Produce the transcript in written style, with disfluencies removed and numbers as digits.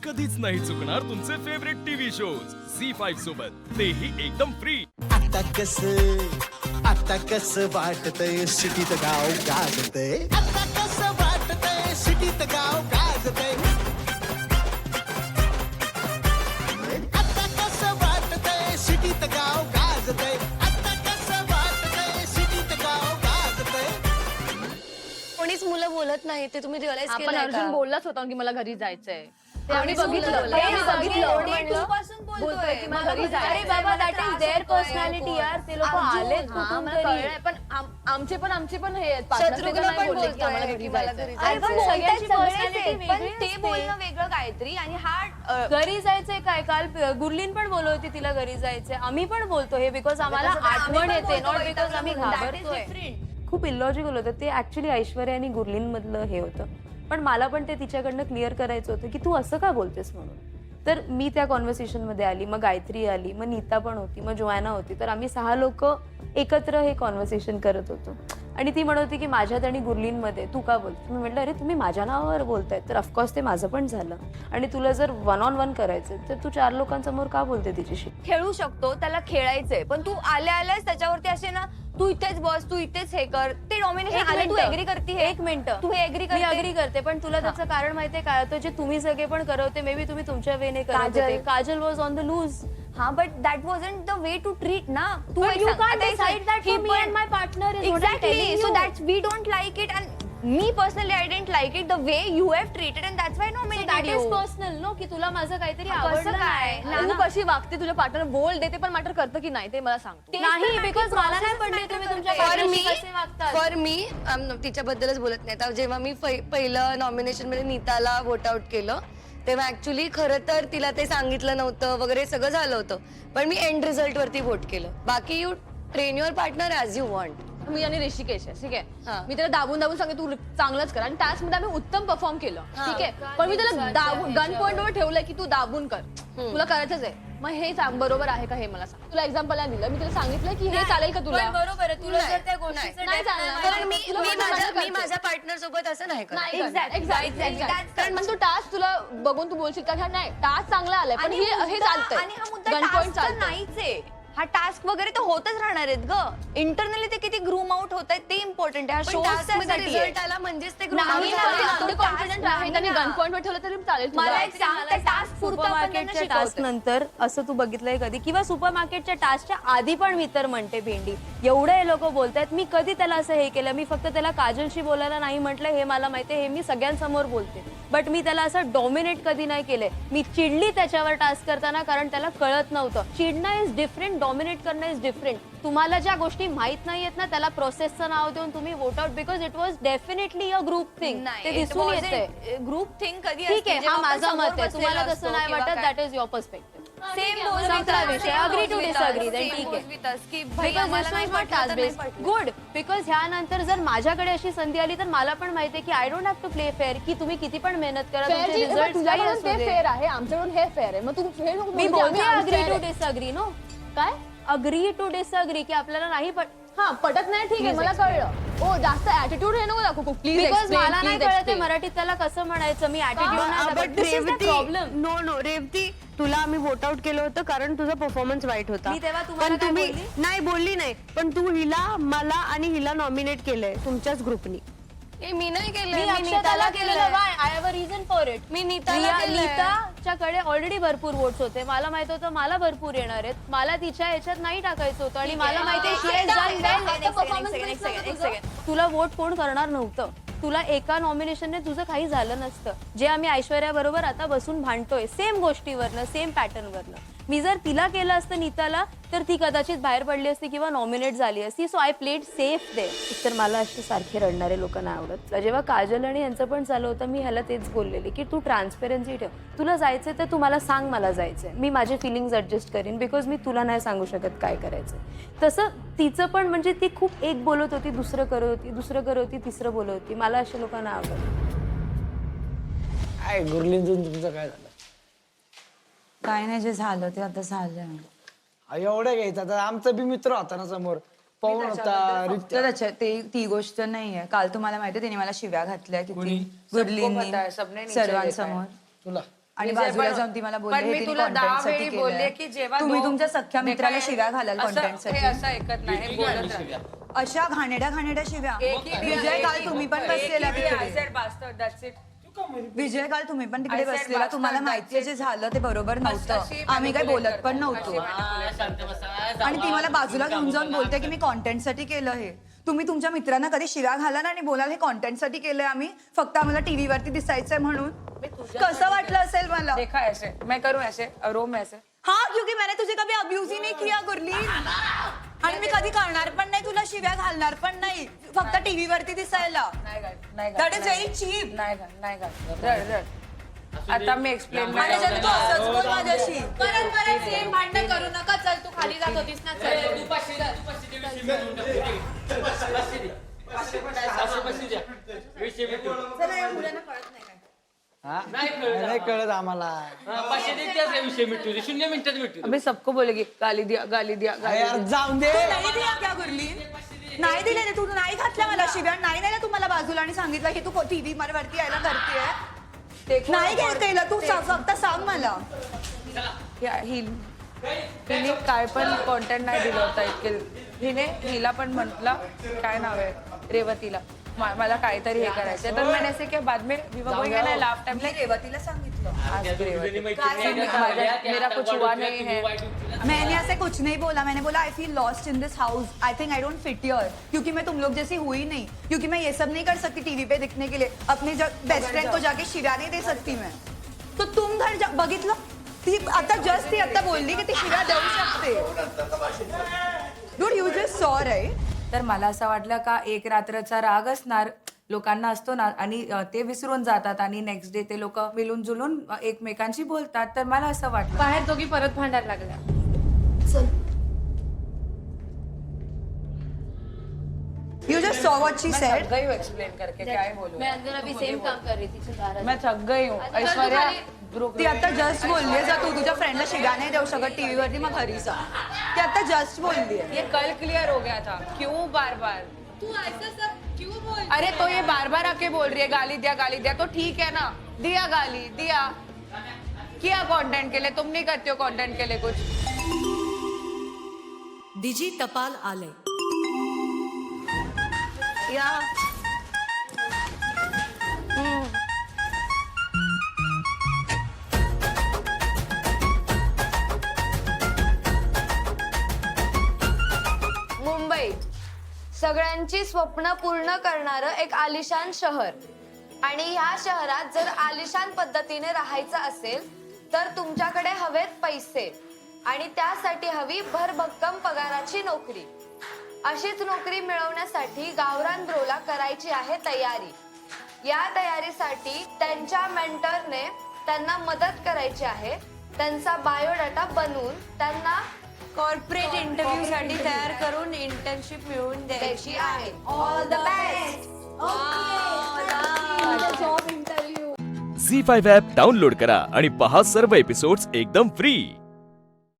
कधीच नाही चुकणार तुमचे फेवरेट टीव्ही शोज झी5 सोबत तेही एकदम फ्री। आता कस वाटतंय सिटीत गाव गाजतंय आता कस वाटतंय सिटीत गाव गाजतंय आता कस वाटतंय सिटीत गाव गाजतंय आता कस वाटतंय सिटीत गाव गाजतंय कोणीच मुलं बोलत नाही ते तुम्ही रिअलाइज आपण केलं अर्जुन बोललाच होता की मला घरी जायचंय ते आम्ही कोणीच बघितलं मुलं ते आम्ही बोलत बघितलं बोलतोय की मला घरी जायचंय. अरे बाबा दॅट इज देअर पर्सनॅलिटी यार ते लोक आलेत हा, कुठून मला तरी कळलंय, पण आमचे पण हे आहेत, partners ते शत्रुघ्न नाही पण बोलले की आम्हाला बोलतोय घरी की मला जायचंय. घरी अरे पण जायचंय. सगळ्यांची सगळ्यांची personality पण वेगळी ते असते. बोलणं वेगळं काहीतरी आणि हा घरी जायचंय काय काल गुरलीन पण बोलत होती तिला घरी जायचंय आम्ही पण बोलतो हे बिकॉज आम्हाला आठवण येते नॉट बिकॉज आम्ही घाबरतोय खूप इलॉजिकल होतं ते ऍक्च्युली ऐश्वर्या आणि गुरलीन मधलं हे होतं पण मला पण ते तिच्याकडनं क्लिअर करायचं होतं की तू असं का बोलतेस म्हणून तर मी त्या कॉन्व्हर्सेशन मध्ये आली मग गायत्री आली मग नीता पण होती मग जोआना होती तर आम्ही 6 लोक एकत्र हे कॉन्व्हर्सेशन करत होतो आणि ती म्हणत होती की माझ्यात आणि गुरलीनमध्ये तू का बोलते मी म्हटलं अरे तुम्ही माझ्या नावावर बोलताय तर ऑफकोर्स ते माझं पण झालं आणि तुला जर 1-on-1 करायचं तर तू 4 लोकांसमोर का बोलते तिच्याशी खेळू शकतो त्याला खेळायचंय पण तू आल्यास त्याच्यावरती असे ना तू इथेच बस तू इथेच हे कर ते नॉमिनेशन आले तू एग्री करते एक मिनिट तू हे एग्री मी अग्री करते पण तुला त्याचं कारण माहितीये काय होतं जे तुम्ही सगळे पण करवते मे बी तुम्ही तुमच्या वेने करत होते Kajal was on the loose हा but that wasn't the way to treat ना तू But you can't decide that for me and my partner is what I'm exactly telling so you. That's we don't like it and me personally I don't like it the way you have treated and that's why that nominated is you personal no की तुला माझं काहीतरी कसं आवडलं काय? नाही तू कशी वागते तुझ्या पार्टनर बोल देते पण मॅटर करतं की नाही ते मला सांग तू. नाही बिकॉज मला नाही पडले तुम्ही तुमच्या फॉर partnerशी मी कसे वागतात फॉर मी तिच्याबद्दलच बोलत नाही आता जेव्हा मी पहिलं नॉमिनेशन मध्ये नीताला वोट आउट केलं तेव्हा ऍक्च्युली खरं तर तिला ते सांगितलं नव्हतं वगैरे सगळं झालं होतं पण मी एंड रिझल्ट वरती वोट केलं बाकी you train your partner as you want me आणि ऋषिकेश आहे ठीक हा. आहे मी त्याला दाबून सांगे तू चांगलंच कर आणि टास्क मध्ये आम्ही उत्तम परफॉर्म केलं ठीक आहे पण मी त्याला गन पॉइंट वर ठेवलंय की तू दाबून कर तुला करायचंच आहे मग हे सांग बरोबर आहे का हे मला सांग तुला एक्झाम्पल नाही दिलं मी तुला सांगितलं की हे चालेल का तुला पण बरोबर आहे तुला जर त्या गोष्टीचं नाही depth चालणार. नाही कारण मी तुला मी माझं माझ्या मी करते. माझ्या पार्टनर सोबत असं नाही करत नाही Exactly, exactly. कारण मग तू टास्क तुला बघून तू बोलशील का नाही टास्क चांगला आलाय पण आणि हे चालतंय आणि हा मुद्दा Gun point टास्क चालतंय. नाहीच आहे हा टास्क वगैरे तर होतच राहणार आहेत ग इंटरनली ते किती ग्रूम आउट होत आहेत ते इम्पॉर्टंट आहे हा पण शो task मध्ये रिझल्ट आला म्हणजेच ते group नाही out ना, झालं. तो एवढे कॉन्फिडंट task आहे त्यांनी नाही ना. गन पॉइंट वर ठेवलं तरी चालेल तुला. मला एक सांग त्या टास्क पुरतं आपण त्यांना सुपरमार्केटच्या टास्क शिकवतोय. नंतर असं तू बघितलंय कधी किंवा सुपरमार्केटच्या टास्कच्या आधी पण मी तर म्हणते भेंडी एवढे हे लोक बोलतायत मी कधी त्याला असं हे केलं मी फक्त त्याला काजलशी बोलायला नाही म्हटलं हे मला माहितीये हे मी सगळ्यांसमोर बोलते बट मी त्याला असं डॉमिनेट कधी नाही केलंय मी चिडली त्याच्यावर टास्क करताना कारण त्याला कळत नव्हतं चिडणं इज डिफरंट डॉमिनेट करणं इज डिफरंट तुम्हाला ज्या गोष्टी माहित नाहीयेत ना त्याला प्रोसेसचं नाव देऊन तुम्ही vote out because it was definitely a group thing ते दिसून येते ग्रुप थिंग कधी ठीक आहे हा माझा मत आहे तुम्हाला तसं नाही वाटत दॅट इज युअर पर्स्पेक्टिव्ह संपला विषय. Agree to disagree, then ठीक आहे. Because this was not task based good because ह्यानंतर जर माझ्याकडे अशी संधी आली तर मला पण माहितीये की I don't have to play fair की तुम्ही किती पण मेहनत करा Fair तुमचे जी- पण रिझल्ट काही तुझ्याकडून असू ते दे. फेअर आहे आमच्याकडून हे फेअर आहे मग तू हे नको मी बोलू की बोलते आम्ही अग्री unfair टू आहे. डिसअग्री नो काय अग्री टू डिसअग्री की आपल्याला नाही पण हा पटत नाही ठीक आहे मला कळलं ओ जास्त ऍटिट्यूड हे नको दाखवू प्लीज बिकॉज मला नाही कळत आहे मराठीत त्याला कसं म्हणायचं मी attitude problem no no Revati तुला आम्ही वोट आउट केलं होतं कारण तुझा परफॉर्मन्स वाईट होता मी तेव्हा तुम्हाला पण काय तुम्ही बोलली? नाही बोलली नाही पण तू हिला मला आणि हिला नॉमिनेट केलंय तुमच्याच ग्रुपनी मी नाही केलं मी अक्षताला केलेलं why I have a reason for it मी नीताला केलंय. नीताच्याकडे ऑलरेडी भरपूर वोट्स होते मला माहित होतं मला भरपूर येणार आहेत मला तिच्या याच्यात नाही टाकायचं होतं आणि मला माहितीये she has done well. तुला वोट कोण करणार नव्हतं तुला एका नॉमिनेशनने तुझं काही झालं नसतं जे आम्ही ऐश्वर्या बरोबर आता बसून भांडतोय सेम गोष्टीवरनं सेम पॅटर्नवरनं मी जर तिला केलं असतं नीताला तर ती कदाचित बाहेर पडली असती किंवा नॉमिनेट झाली असती सो आय प्लेड सेफ दे तर मला असे सारखे रडणारे लोक नाही आवडत जेव्हा काजल आणि यांचं पण चालू होतं मी ह्याला तेच बोललेले की तू ट्रान्सपेरन्सी ठेव तुला जायचं तर तू मला सांग मला जायचंय मी माझे फिलिंग्स ऍडजस्ट करीन बिकॉज मी तुला नाही सांगू शकत काय करायचं तसं तिचं पण म्हणजे ती खूप एक बोलत होती दुसरं करत होती दुसरं करत होती तिसरं बोलत होती मला अशा लोकांना आवडत काय गुरलींतून तुमचं काय झालं काय नाही जे झालं ते आता झालं एवढं घ्यायचं आता आमचा बी मित्र होता ना समोर पाहून होता फक्त त्याच्यात ती गोष्ट नाहीये काल तुम्हाला माहिती त्याने मला शिव्या घातल्या किती गुरलींनी सर्वांसमोर तुला आणि विजय बाजूला पण- जाऊन ती मला पण बोलली मी हे तिने तुला 10 content साठी वेळी बोलले केलंय. की जेव्हा तुम्ही तुमच्या सख्या मित्राला शिव्या घालाल असं- content साठी. हे असं ऐकत नाही हे बोलत राहा. अशा घाणेड्या शिव्या विजय काल तुम्ही पण बसलेला तिकडे. विजय काल तुम्ही पण तिकडे I said बसलेला bastard, तुम्हाला माहितीये जे झालं ते बरोबर नव्हतं आम्ही काही बोलत पण नव्हतो आणि ती मला बाजूला घेऊन जाऊन बोलते की मी कॉन्टेंट साठी केलं हे तुम्ही तुमच्या मित्रांना कधी शिव्या घाला ना आणि बोलाल हे कॉन्टेंट साठी केलंय आम्ही फक्त आम्हाला टीव्ही वरती दिसायचंय म्हणून कसं वाटलं असेल मला देखा ऐसे मैं करूं ऐसे रो मैं ऐसे हाँ क्योंकि मैंने तुझे कभी अब्यूज ही नहीं किया गुरलीन आणि मी कधी करणार पण नाही तुला शिव्या घालणार पण नाही फक्त टीव्ही वरती दिसायला नाही दॅट इज व्हेरी चीप नाही रड आता मी एक्सप्लेन आणि जर तू असंच बोल माझ्याशी परत सेम भांडण करू नका चल तू खाली जात होतीस ना चल हा? नाही कळत आम्हाला अभी सबको बोलेगी गाली दिया अरे यार जाऊन दे नाही दिला क्या गुरलीन नाही दिले रे, तू नाही घातल्या मला शिव्या नाही दिल्या तुम्हाला बाजूला आणि सांगितलं की तू टीव्ही वरती यायला करतेय नाही केलं तू फक्त सांग मला हिने काय पण कॉन्टेंट नाही दिलं होता इतके हिला पण म्हटलं काय नाव आहे रेवतीला मला काहीतरी हे करायचं तर मैंने ऐसे क्या बाद में लास्ट टाइम मी रेवतीला सांगितलं मेरा कुछ हुआ नहीं है मैंने ऐसे कुछ नहीं बोला मैंने बोला I feel lost in this house I think I don't fit here क्योंकि मैं तुम लोग जैसी हुई नहीं क्योंकि मैं ये सब नहीं कर सकती टीवी पे दिखने के लिए अपने बेस्ट फ्रेंड को जाके शिव्या नहीं दे सकती मैं तो तुम घर बघितलं ती आता बोलली की ती शिव्या देऊ शकते डूड यू जस्ट सॉ राईट तर मला असं वाटलं का एक रात्रचा राग असणार लोकांना असतो ना आणि ते विसरून जातात आणि नेक्स्ट डे ते लोक मिळून जुळून एकमेकांशी बोलतात तर मला असं वाटलं बाहेर दोघी परत भांडायला लागल्या यू जस्ट सॉ व्हाट शी सेड गई हूँ एक्सप्लेन करके क्या है बोलूं मैं अंजना भी सेम काम कर रही थी सितारा मैं थक गई हूँ ऐश्वर्या ती आता जस्ट बोलली जर तू तुझ्या फ्रेंडला शिव्या नाही देऊ शकत टीव्ही वरती मग घरी जा ती आता जस्ट बोलली ये कल क्लियर हो गया था क्यों बार बार तू ऐसा सब क्यों बोल अरे तो ये बार बार आके बोल रही है गाली दिया तो ठीक है ना दिया गाली दिया किया कंटेंट के लिए तुम नहीं करते हो कंटेंट के लिए कुछ डिजी टपाल आले या मुंबई सगळ्यांची स्वप्न पूर्ण करणारं एक आलिशान शहर आणि ह्या शहरात जर आलिशान पद्धतीने राहायचं असेल तर तुमच्याकडे हवेत पैसे आणि त्यासाठी हवी भरभक्कम पगाराची नोकरी अशीच नोकरी मिळवण्यासाठी गावरान ब्रोला करायची आहे तयारी या तयारीसाठी त्यांच्या मेंटरने त्यांना मदत करायची आहे त्यांचा बायोडाटा बनवून त्यांना कॉर्पोरेट इंटरव्ह्यू साठी तयार करून इंटर्नशिप मिळवून द्यायची आहे all the best job interview Zee five app download करा आणि पहा सर्व एपिसोड्स एकदम फ्री.